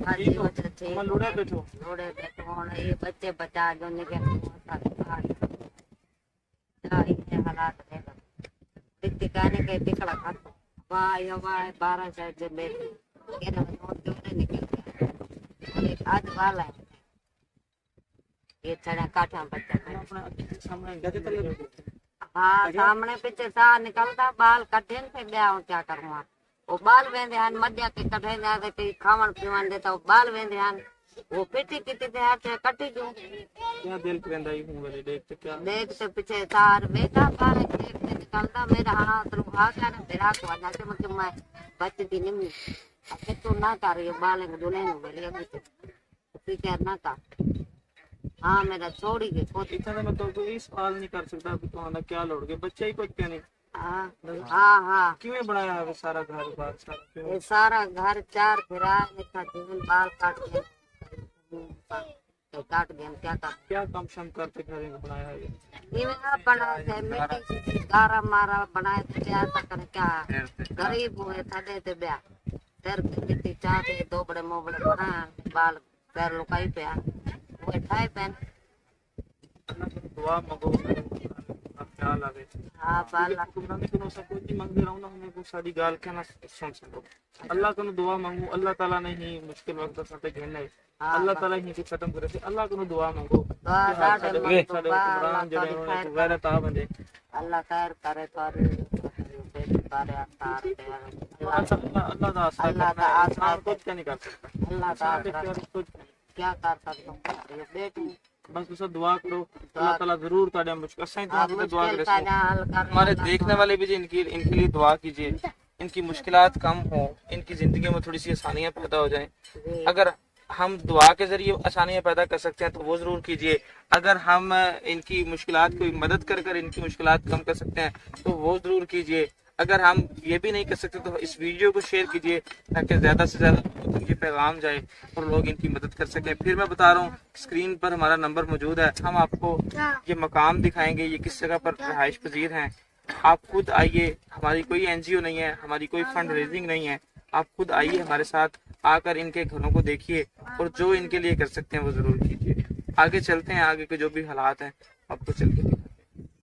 बाजी वजह थी लोड़ा बैठो लोड़े बैठो होने ये बच्चे बचा जो निके ये हालात है दिखती कहने के टिकड़ा खातो वाह 12 साल से बैठे केरा नोट जो निकल गया और एक आज वाला है ये छड़ा काठा बच्चा सामने गधे तले हाँ सामने पीछे सा निकलता बाल कठिन से गया हूँ क्या करूँगा वो बाल वेंदे हन मध्य के कठे जाते कहीं खावन पीवन देता वो बाल वेंदे हन वो पीटी किती थे हाथ से कटी जो क्या दिल करेंदा ही हूं वाले देखते क्या देखते पीछे तार बेटा तार देखते निकलता मेरा हाथ रुहा कर मेरा को वजह से मतलब मैं बचती नहीं अब तो ना कर ये बाल को दुले नो बोले अभी तो पीछे ना का हाँ मेरा छोड़ी के खुद इतना मैं तो कोई सवाल नहीं कर सकता कि तुम्हारा क्या लोड़ गए बच्चा ही कुछ क्या नहीं हाँ हाँ हाँ किਵੇਂ बनाया है सारा घर बार सारा क्यों ये सारा घर चार फिरा निका जीवन बाल काट गए क्या कर क्या काम शाम करते घर में बनाया है ये इन्हें बनाए थे मिट्टी से गारा मारा बनाए थे क्या कर क्या गरीब हुए थदे थे ब्याह तेर मिट्टी चाहते दो बड़े मोबड़े बना बाल पैर लुकाई पे वो ठाए पेन दुआ मांगो क्या लगे हाँ बाल तुमने कोनो सब कुछ मांगते रहो ना हमें को सारी गाल के ना सुन सको अल्लाह को दुआ मांगो अल्लाह ताला ने ही मुश्किल वक्त साथे घेरना है अल्लाह ताला ही की खत्म करे से अल्लाह को दुआ मांगो साडे कुरान जड़े गैरत आ बंदे अल्लाह खैर करे तारे तारे आसार अल्लाह दा आसान कुछ नहीं कर सकता अल्लाह का कुछ क्या कर सकता हूँ ये बेटी बस तुम दुआ करो अल्लाह ताला जरूर ताड़े मुश्किल सही तो दुआ करे हमारे हमारे देखने वाले भी इनके लिए दुआ कीजिए इनकी मुश्किलात कम हो इनकी जिंदगी में थोड़ी सी आसानियां पैदा हो जाएं अगर हम दुआ के जरिए आसानियां पैदा कर सकते हैं तो वो जरूर कीजिए अगर हम इनकी मुश्किलात को मदद कर इनकी मुश्किलात कम कर सकते हैं तो वो जरूर कीजिए अगर हम ये भी नहीं कर सकते तो इस वीडियो को शेयर कीजिए ताकि ज्यादा से ज्यादा लोगों तक ये पैगाम जाए और लोग इनकी मदद कर सकें फिर मैं बता रहा हूँ स्क्रीन पर हमारा नंबर मौजूद है हम आपको ये मकाम दिखाएंगे ये किस जगह पर रहाइश पजीर हैं आप खुद आइए हमारी कोई एनजीओ नहीं है हमारी कोई फंड रेजिंग नहीं है आप खुद आइए हमारे साथ आकर इनके घरों को देखिए और जो इनके लिए कर सकते हैं वो जरूर कीजिए आगे चलते हैं आगे के जो भी हालात हैं आपको चल के